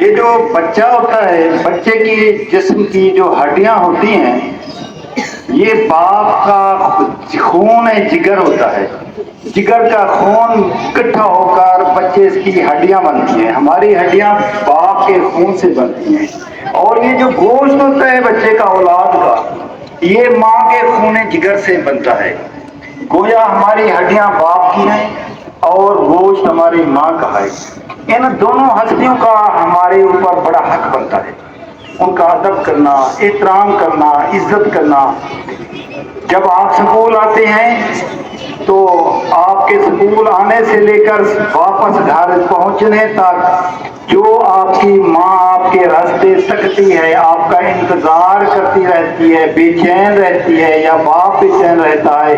یہ جو بچہ ہوتا ہے، بچے کی جسم کی جو ہڈیاں ہوتی ہیں، یہ باپ کا خون ہے، جگر ہوتا ہے، جگر کا خون اکٹھا ہو کر بچے کی ہڈیاں بنتی ہیں۔ ہماری ہڈیاں باپ کے خون سے بنتی ہیں، اور یہ جو گوشت ہوتا ہے بچے کا، اولاد کا، یہ ماں کے خون جگر سے بنتا ہے۔ گویا ہماری ہڈیاں باپ کی ہیں اور گوشت ہماری ماں کا ہے۔ ان دونوں ہستیوں کا ہمارے اوپر بڑا حق بنتا ہے، ان کا ادب کرنا، احترام کرنا، عزت کرنا۔ جب آپ سکول آتے ہیں تو آپ کے سکول آنے سے لے کر واپس گھر پہنچنے تک جو آپ کی ماں آپ کے راستے تکتی ہے، آپ کا انتظار کرتی رہتی ہے، بے چین رہتی ہے، یا باپ بے چین رہتا ہے،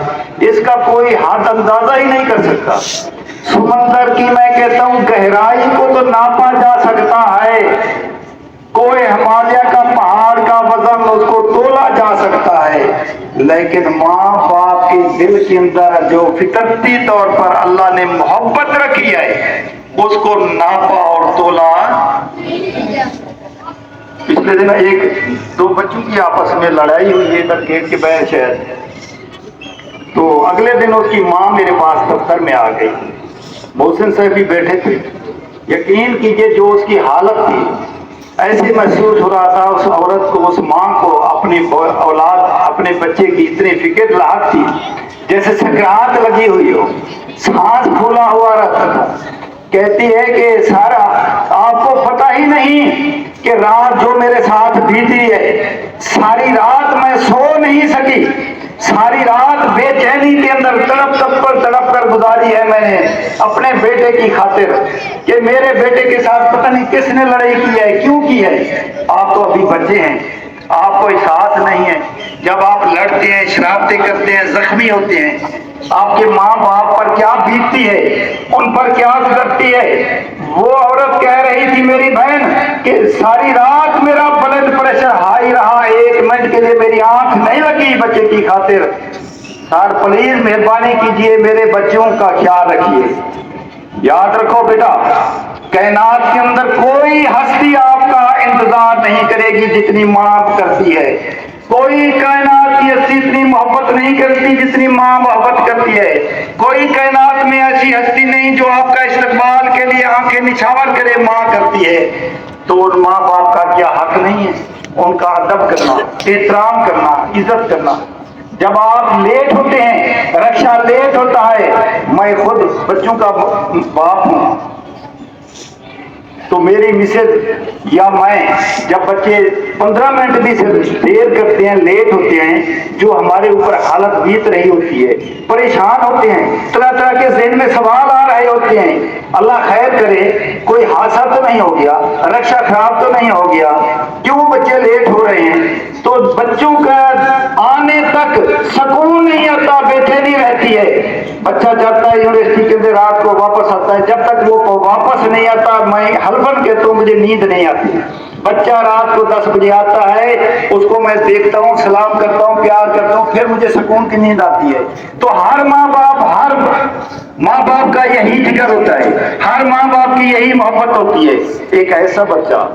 اس کا کوئی حد اندازہ ہی نہیں کر سکتا۔ سمندر کی میں کہتا ہوں گہرائی کو تو ناپا جا سکتا ہے، کوئی ہمالیہ کا پہاڑ کا وزن اس کو تولا جا سکتا ہے، لیکن ماں باپ کے دل کے اندر جو فطرتی طور پر اللہ نے محبت رکھی ہے، اس کو ناپا اور تولا۔ پچھلے دن دو بچوں کی آپس میں لڑائی ہوئی ہے ادھر گیٹ کے باہر شاید، تو اگلے دن اس کی ماں میرے پاس دفتر میں آ گئی، محسن صاحب بھی بیٹھے تھے۔ یقین کیجئے جو اس کی حالت تھی، ایسے محسوس ہو رہا تھا اس عورت کو، اس ماں کو اپنی اولاد، اپنے بچے کی اتنی فکر لاحق تھی جیسے سکرات لگی ہوئی ہو، سانس پھولا ہوا رہتا تھا۔ کہتی ہے کہ سارا آپ کو پتہ ہی نہیں کہ رات جو میرے ساتھ بیتی ہے، ساری رات میں سو نہیں سکی، ساری رات بے چینی کے اندر تڑپ کر گزاری ہے میں نے اپنے بیٹے کی خاطر، کہ میرے بیٹے کے ساتھ پتہ نہیں کس نے لڑائی کی ہے، کیوں کی ہے۔ آپ تو ابھی بچے ہیں، آپ کو احساس نہیں ہے، جب آپ لڑتے ہیں، شرارتیں کرتے ہیں، زخمی ہوتے ہیں، آپ کے ماں باپ پر کیا بیتتی ہے، ان پر کیا گزرتی ہے۔ وہ عورت کہہ رہی تھی میری بہن کہ ساری رات میرا بلڈ پریشر ہائی رہا، 1 منٹ کے لیے میری آنکھ نہیں لگی بچے کی خاطر۔ سر پلیز مہربانی کیجئے میرے بچوں کا خیال رکھیے۔ یاد رکھو بیٹا، کائنات کے اندر کوئی ہستی آپ کا انتظار نہیں کرے گی جتنی ماں آپ کرتی ہے، کوئی کائنات کی ہستی اتنی محبت نہیں کرتی جتنی ماں محبت کرتی ہے، کوئی کائنات میں ایسی ہستی نہیں جو آپ کا استقبال کے لیے آنکھیں نچھاور کرے، ماں کرتی ہے۔ تو ان ماں باپ کا کیا حق نہیں ہے ان کا ادب کرنا، احترام کرنا، عزت کرنا۔ جب آپ لیٹ ہوتے ہیں، رکشہ لیٹ ہوتا ہے، میں خود بچوں کا باپ ہوں، تو میری مسز یا میں جب بچے 15 منٹ بھی دیر کرتے ہیں، لیٹ ہوتے ہیں، جو ہمارے اوپر حالت بیت رہی ہوتی ہے، پریشان ہوتے ہیں، طرح طرح کے ذہن میں سوال آ رہے ہوتے ہیں، اللہ خیر کرے کوئی حادثہ تو نہیں ہو گیا، رکشہ خراب تو نہیں ہو گیا، کیوں بچے لیٹ ہو رہے ہیں۔ تو بچوں کا آنے تک سکون نہیں آتا، بے چینی رہتی ہے۔ بچہ جاتا ہے یونیورسٹی کے اندر، رات کو واپس آتا ہے، جب تک وہ واپس نہیں آتا میں حلفاً کہتا ہوں مجھے نیند نہیں آتی۔ بچہ رات کو 10 بجے آتا ہے، اس کو میں دیکھتا ہوں، سلام کرتا ہوں، پیار کرتا ہوں، پھر مجھے سکون کی نیند آتی ہے۔ تو ہر ماں باپ کا یہی فکر ہوتا ہے، ہر ماں باپ کی یہی محبت ہوتی ہے۔ ایک ایسا بچہ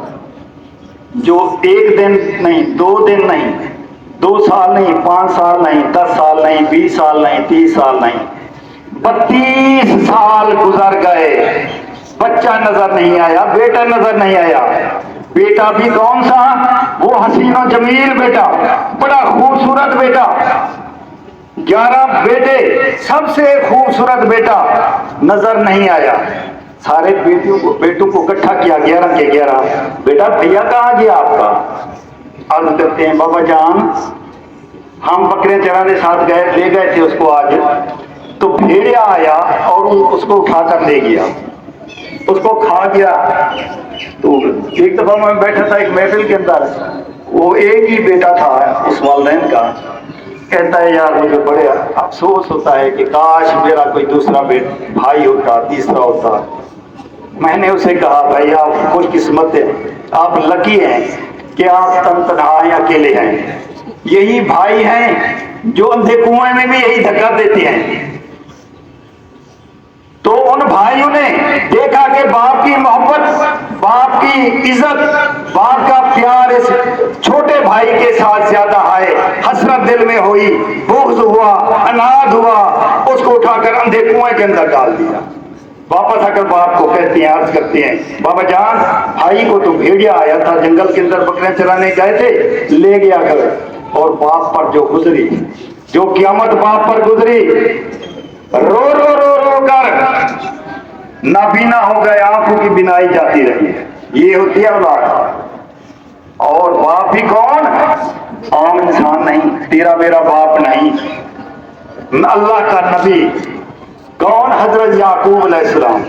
جو 1 دن نہیں، 2 دن نہیں، 2 سال نہیں، 5 سال نہیں، 10 سال نہیں، 20 سال نہیں، 30 سال نہیں، 32 سال گزر گئے، بچہ نظر نہیں آیا، بیٹا نظر نہیں آیا۔ بیٹا بھی کون سا؟ وہ حسین و جمیل بیٹا، بڑا خوبصورت بیٹا۔ 11 بیٹے، سب سے خوبصورت بیٹا نظر نہیں آیا۔ سارے بیٹوں کو اکٹھا کیا، 11 کے 11، بیٹا بھیا کہاں گیا آپ کا؟ عرض کرتے ہیں بابا جان ہم بکرے چرانے ساتھ لے گئے تھے اس کو آج، تو بھیڑیا آیا اور اس کو اٹھا کر لے گیا، اس کو کھا گیا۔ تو ایک دفعہ میں بیٹھا تھا ایک محفل کے اندر، وہ ایک ہی بیٹا تھا اس والدین کا، کہتا ہے یار مجھے بڑے افسوس ہوتا ہے کہ کاش میرا کوئی دوسرا بھائی ہوتا، تیسرا ہوتا۔ میں نے اسے کہا بھائی آپ خوش قسمت ہیں، آپ لکی ہیں کہ آپ تنہا ہیں، اکیلے ہیں۔ یہی بھائی ہیں جو اندھے کنویں میں بھی یہی دھکا دیتے ہیں۔ تو ان بھائیوں نے دیکھا کہ باپ کی محبت، باپ کی عزت چھوٹے بھائی کے ساتھ زیادہ آئے، حسرت دل میں ہوئی، بغض ہوا، اناد ہوا، اس کو اٹھا کر اندھے کنویں کے اندر ڈال دیا۔ واپس آ کر باپ کو کہتے ہیں، عرض کرتے ہیں، بابا جان بھائی کو تو بھیڑیا آیا تھا، جنگل کے اندر بکرے چرانے گئے تھے، لے گیا گھر، اور باپ پر جو گزری، جو قیامت باپ پر گزری، رو رو رو رو کر نابینا ہو گئے، آنکھوں کی بینائی جاتی رہی۔ یہ ہوتی ہے اولاد۔ اور باپ بھی کون؟ عام انسان نہیں، تیرا میرا باپ نہیں، اللہ کا نبی۔ کون؟ حضرت یعقوب علیہ السلام۔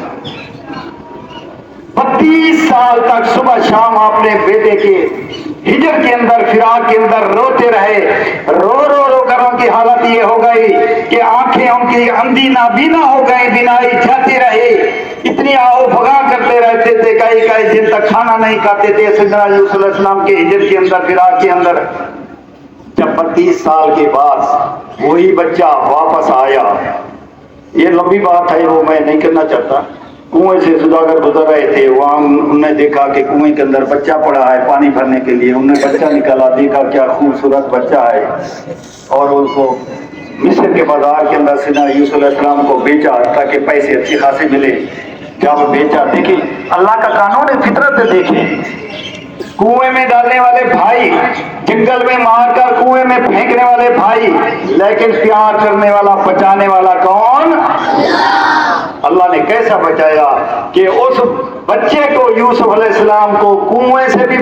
32 سال تک صبح شام اپنے بیٹے کے ہجر کے اندر، فراق کے اندر روتے رہے، رو رو رو کر ان کی حالت یہ ہو گئی کہ آنکھیں ان کی اندھی نابینا ہو گئی، بینائی جاتی رہی، اتنی آہو بھگا کرتے رہتے تھے، کئی کئی دن تک کھانا نہیں کھاتے تھے سیدنا یوسف علیہ السلام کے ہجر کے اندر، فراق کے اندر۔ جب 32 سال کے بعد وہی بچہ واپس آیا، یہ لمبی بات ہے، وہ میں نہیں کرنا چاہتا۔ کنویں سے سوداگر گزر رہے تھے، وہاں انہوں نے دیکھا کہ کنویں کے اندر بچہ پڑا ہے پانی بھرنے کے لیے، انہوں نے بچہ نکالا، دیکھا کیا خوبصورت بچہ ہے، اور ان کو مصر کے بازار کے اندر سیدنا یوسف علیہ السلام کو بیچا تاکہ پیسے اچھی خاصے ملے۔ جب بیچا، دیکھیں اللہ کا قانون فطرت دیکھیں، کنویں میں ڈالنے والے بھائی، جنگل میں مار کر کنویں میں پھینکنے والے بھائی، لیکن پیار کرنے والا، بچانے والا کون؟ اللہ نے کیسا بچایا کہ اس بچے کو، یوسف علیہ السلام کو، کنویں سے بھی